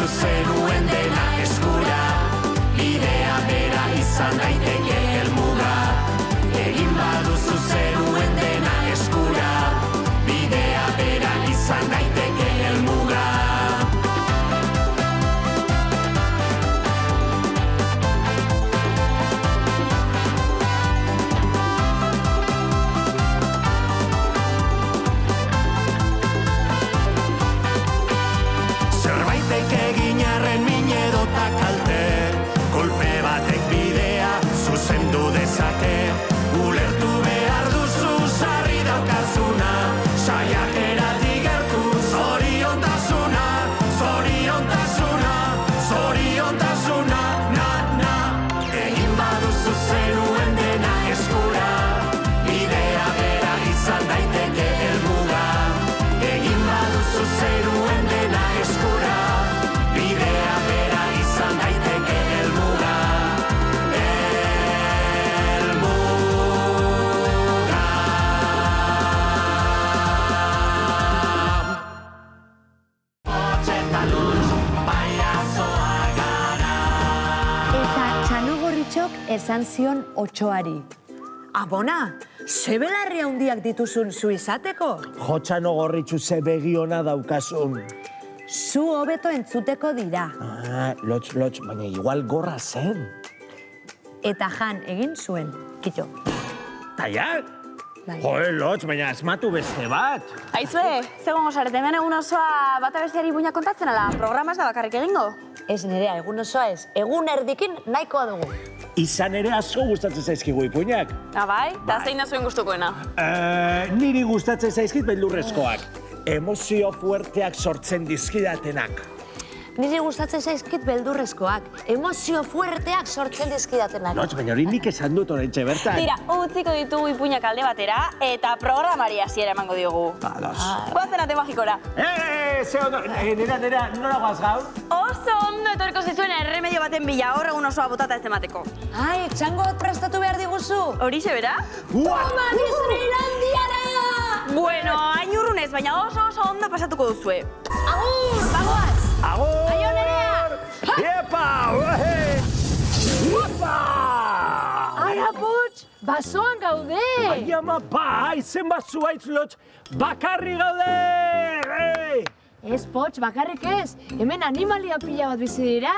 zenuen dena eskura, bidea bera izan daiteke helmuga. Egin baduzu zenuen dena eskura, bidea bera izan daiteke helmuga. Zerbaitek egin arren min edota kalte, kolpe batek bidea zuzendu dezake. Ulertu behar duzu sarri daukazuna, saiakeratik gertu zoriontasuna, zoriontasuna, zoriontasuna, na. Egin baduzu zenuen dena eskura, bidea bera izan daiteke helmuga. Egin baduzu zenuen dena eskura, bidea bera izan daiteke helmuga. Eta Txanogorritxok esan zion Otsoari. Abona, ze belarri handiak dituzun zu izateko? Jotxano gorritxu ze begiona daukazun. Zu hobeto entzuteko dira. Lotx, baina igual gorra zen. Eta Jan egin zuen, kitxo. Taiak? Bai. Joe, Lotx, baina asmatu beste bat. Aizue, zegoen gozarete, hemen egun osoa bata besteari buina kontatzen ala, programa ez da bakarrik egingo. Ez Nerea, egun osoa ez, egun erdikin nahikoa dugu. Izan ere asko gustatzen zaizkigu ipuinak. Bai, eta zein da zuen gustukoena. Niri gustatzen zaizkit beldurrezkoak. Emozio fuerteak sortzen dizkidatenak. Niri gustatzen zaizkit beldurrezkoak, emozio fuerteak sortzen dizkidatenak. Lotx, baina hori nik esan dut oraintxe bertan. Tira, utziko ditugu ipuinak alde batera, eta programari hasiera emango diogu. Ados. Goazen ate magikora. Ze ondo, nera, nora guaz gaur? Oso ondo etorriko zizuen erremedio baten bila, hor egun osoa botata ez emateko. Ai, txangot prestatu behar diguzu. Horixe bera? Toma, Disneylandiara! Bueno, hain urrunez, baina oso ondo pasatuko duzue. Agur, bagoaz! Agur! Aio, Nerea! Iepa! Iepa! Ara, Potx, basoan gaude! Ai, ama, bai, zenbat zuaitz, Lotx, bakarri gaude! Ez, Potx, bakarrik ez. Hemen animalia pila bat bizi dira.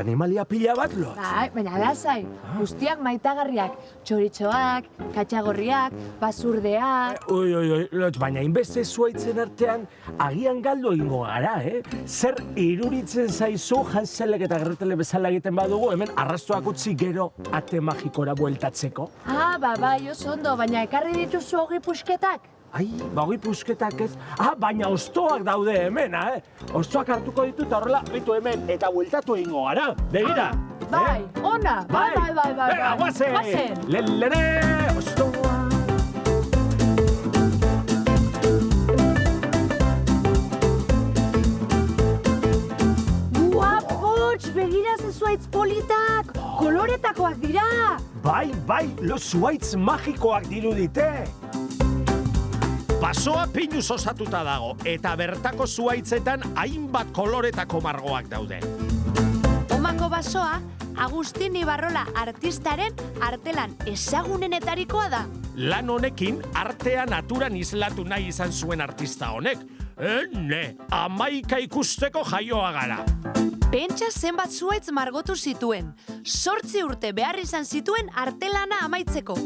Animalia pila bat, Lotx? Bai, baina lasai. Guztiak maitagarriak. Txoritxoak, katxagorriak, basurdeak. Oi, Lotx, baina inbeste zuaitzen artean agian galdu egingo gara, Zer iruritzen zaizu Hanselek eta Gretelek bezala egiten badugu, hemen arrastoak utzi gero ate magikora bueltatzeko? Bai, oso ondo, baina ekarri dituzu hogi pusketak. Ai, hogi pusketak ez. Baina ostoak daude hemen, Ostoak hartuko ditut eta horrela, bitu hemen, eta bueltatu egingo gara. Begira. Bai, ona, bai. Venga, guazen! Lelere, ostoa. Potx, begira ze zuaitz politak. Koloretakoak dira. Bai, lo zuaitz magikoak dirudite. Basoa pinuz osatuta dago, eta bertako zuaitzetan hainbat koloretako margoak daude. Omango basoa, Agustin Ibarrola artistaren artelan ezagunenetarikoa da. Lan honekin, artea naturan islatu nahi izan zuen artista honek. Ne, 11 ikusteko jaioa gara. Pentsa zenbat zuaitz margotu zituen. 8 urte behar izan zituen artelana amaitzeko.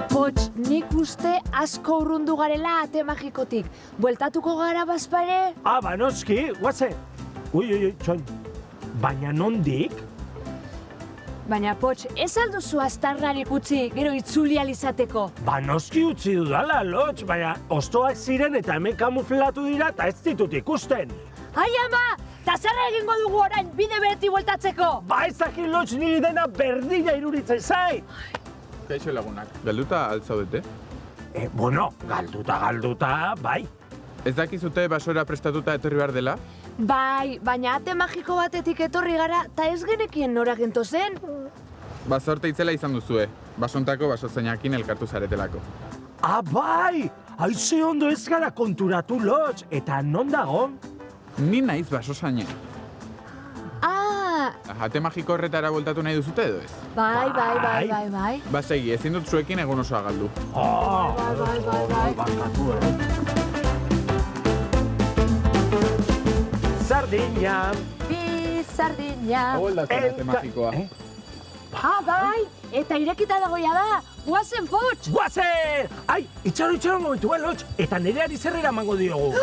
Potx, nik uste asko urrundu garela ate magikotik. Bueltatuko gara bazpare? Noski, guazen. Ui, txoin. Baina nondik? Baina, Potx, ez alduzu aztarnarik utzi gero itzuli alizateko. Noski utzi dudala, Lotx, baina ostoak ziren eta hemen kamuflatu dira eta ez ditut ikusten. Ai, ama! Ta zer egingo dugu orain bide bereti bueltatzeko? Ezakin, Lotx, niri dena berdina iruritzen zait. Kaixo lagunak, galduta altzaudete? Galduta, bai. Ez dakizute basora prestatuta etorri behar dela? Bai, baina ate magiko batetik etorri gara, eta ez genekien nora gento zen. Sorte itzela izan duzue, basontako basozainakin elkartu zaretelako. Bai! Aize ondo ez gara konturatu, Lotx, eta non dago? Ni naiz basozaina. Ah, Ate magiko horretara bueltatu nahi duzute edo ez? bai. Ba, segi, ezin dut zuekin egun osoa galdu. Barkatu, Sardina. Bi sardina. Hau da ate magikoa. Ah, bai, eta irekita dagoia da. Guazen, Pots! Guazen! Ai, itxaro momentu, Lotx. Eta nereari zerrera emango diogu.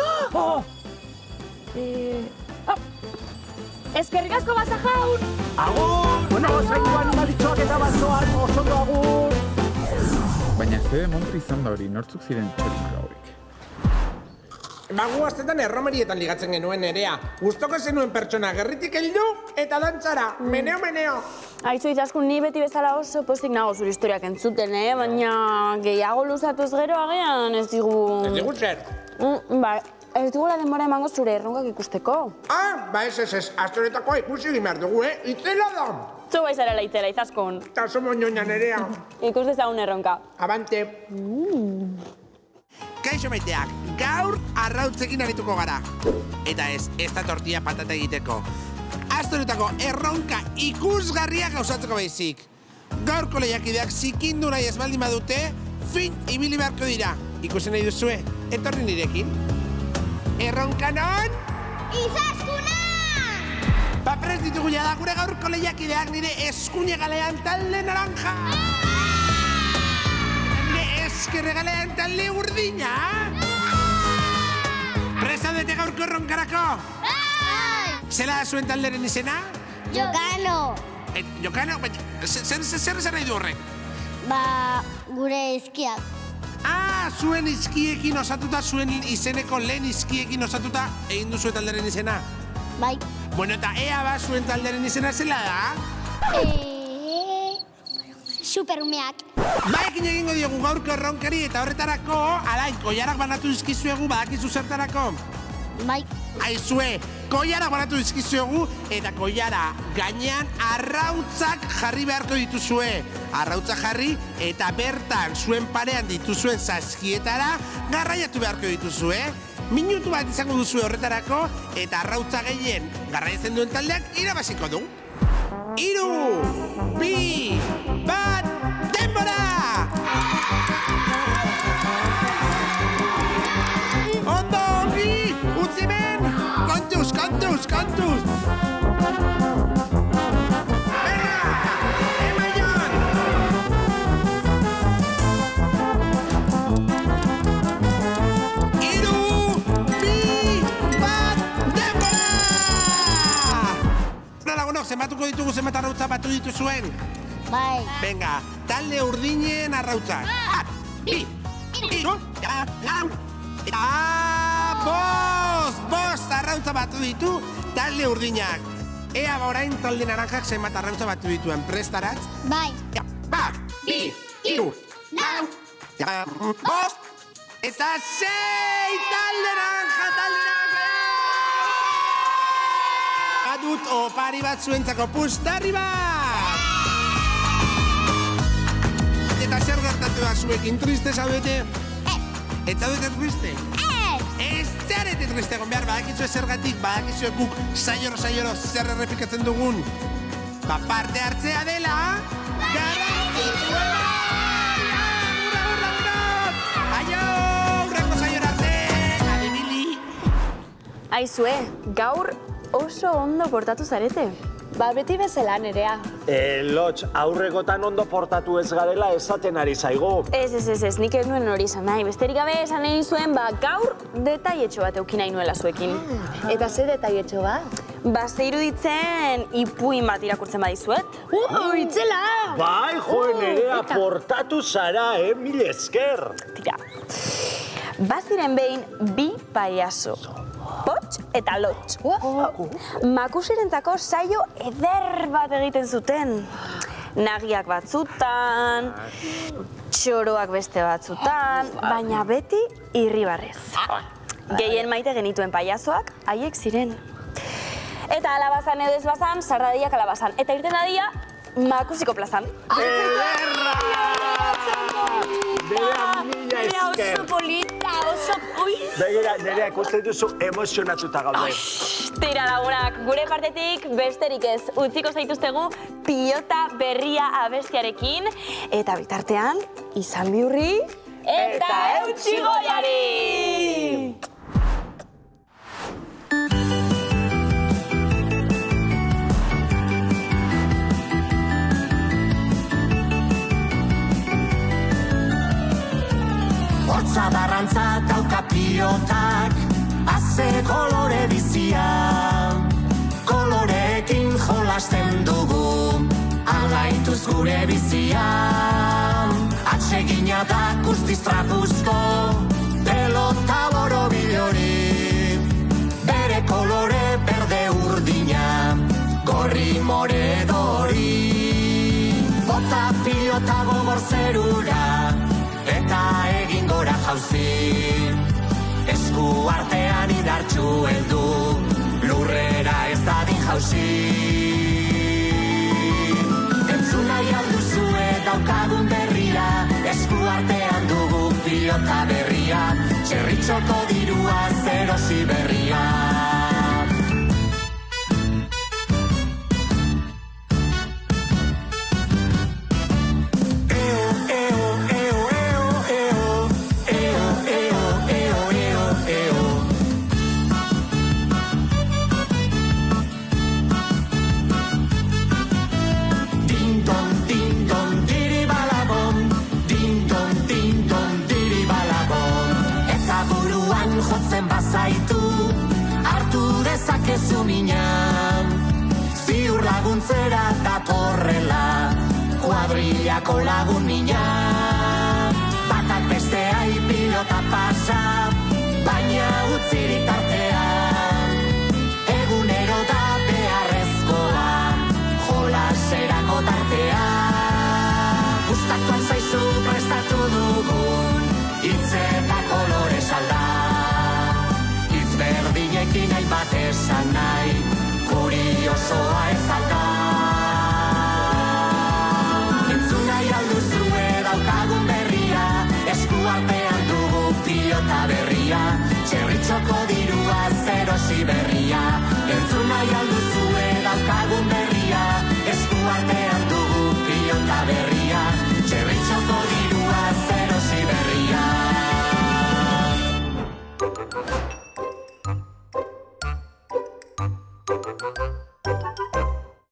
Eskerrik asko baza jaun! Agur! Bueno, zaingo animalitxoak eta bazoan, osondo agur! Baina ez de montri izan da hori, nortzuk ziren txorik hauek. Bagu astetan erromerietan ligatzen genuen Nerea. Gustoko zenuen pertsona gerritik heldu eta dantzara. Meneo. Aizu izaskun, ni beti bezala oso pozik nago zure historiak entzuten, baina gehiago luzatuz gero agian ez digu... Ez digu zer? Ba, ez digula denbora emango zure erronkak ikusteko. Ba ez, astoretakoa ikusi egin behar dugu, Itzela da! Zu baizarela itzela, izaskun. Ta somo ñoña Nerea. Ikus dezagun erronka. Abante. Kaixo maiteak, gaur arrautzekin arituko gara. Eta ez da tortilla patata egiteko. Astoretako erronka ikusgarria gauzatzeko baizik. Gaurko lehiakideak zikindu nahi ez baldin badute, fin ibili beharko dira. Ikusi nahi duzue, etorri nirekin. Erronka non? Izaskuna! Prest ditugu jada gure gaurko lehiakideak nire eskuinegalean talde naranja. Eskerregalean talde urdina? Presta dute gaurko erronkarako? Zela da zuen talderen izena? Jokano! Jokano? Zer esan nahi du horrek? Gure izkiak. Zuen izkiekin osatuta, zuen izeneko lehen izkiekin osatuta egin du zuen talderen izena? Bai. Bueno, eta ea zuen talderen izena zela da? Superumeak. Ekin egingo diogu gaurko erronkari eta horretarako, alain, koiarak banatu dizkizuegu badakizu zertarako? Bai. Aizue, koiarak banatu dizkizuegu eta koiara gainean arrautzak jarri beharko dituzue. Arrautzak jarri eta bertan zuen parean dituzuen zazkietara garraiatu beharko dituzue. Minutu bat izango duzue horretarako eta arrautza gehien garraiatzen duen taldeak irabaziko du. 3, 2, 1, denbora! Ondo, ongi, utzi ben! Kontuz! Venga, emaion! 3, 2, 1, denbora! Lagunok, zenbatuko ditugu zenbat arrautza batu dituzuen? Bai. Venga, talde urdinen arrautzak. 2, 3, 4, 5, arrautza batu ditu talde urdinak. Ea orain talde naranjak zenbat arrautza batu dituen. Prestaratz? Bai. 2, 3, 4, 5, eta 6 talde naranja! Adut opari bat zuentzako pustarri bat! Eta zer gertatu da zuekin, triste zaudete? Ez zaudete triste? Ez zarete triste egon behar, badakizu zergatik, badakizu guk saioro zer errepikatzen dugun. Parte hartzea dela, garrantzitsuena! Aio, urrengo saiora arte, adibili! Aizue, gaur oso ondo portatu zarete. Beti bezala, Nerea. Lotx, aurrekotan ondo portatu ez garela esaten ari zaigu. Ez, nik ez nuen hori izan nahi. Besterik gabe esan nahi zuen, gaur detailetxo bat eukin nahi nuela zuekin. Eta ze detailetxo bat? Ze iruditzen ipuin bat irakurtzen badizuet. Itzela! Bai, Nerea, portatu zara, mil esker. Tira. Baziren behin bi paiaso. Pots eta Lotx. Makusirentzako saio eder bat egiten zuten. Nagiak batzutan, txoroak beste batzutan, baina beti irribarrez. Gehien maite genituen paiazoak haiek ziren. Eta alabazan edo ez bazan, sardadiak alabazan. Eta irten adia, makusiko plazan. Ederra! Bera mila esker. Oso polita, oso... Begira, nerea ikusten duzu emozionatuta gaude. Tira lagunak, gure partetik besterik ez. Utziko zaituztegu pilota berria abestiarekin. Eta bitartean, izan bihurri eta eutsi goiari! Hortza darrantza dauka pilotak, aze kolore bizia. Koloreekin jolasten dugu, alaituz gure bizia. Atsegina da guztiz trapuzko, pelota borobile hori. Bere kolore berde urdina, gorri more dori. Bota pilota gogor zerura, eta egin gora jauzi. Esku artean indartxu heldu, lurrera ez dadin jauzi. Entzun nahi alduzue daukagun berria, esku artean dugu pilota berria, txerritxoko dirua zerosi berria. Zakezu minan, ziur laguntzera datorrela, kuadrillako lagun minan. Batak besteai pilota pasa, baina utzirik tartean. Egunero da beharrezkoa, jolaserako tartea. Gustatuan zaizu prestatu dugun, hitz eta kolore salda. Berdinekin hainbat esan nahi, kuriosoa ez alda. Entzun nahi alduzue daukagun berria, esku artean dugu pilota berria, txerritxoko dirua zerosi berria. Entzun nahi alduzue daukagun berria, esku artean dugu pilota berria, txerritxoko dirua zerosi berria. Thank you.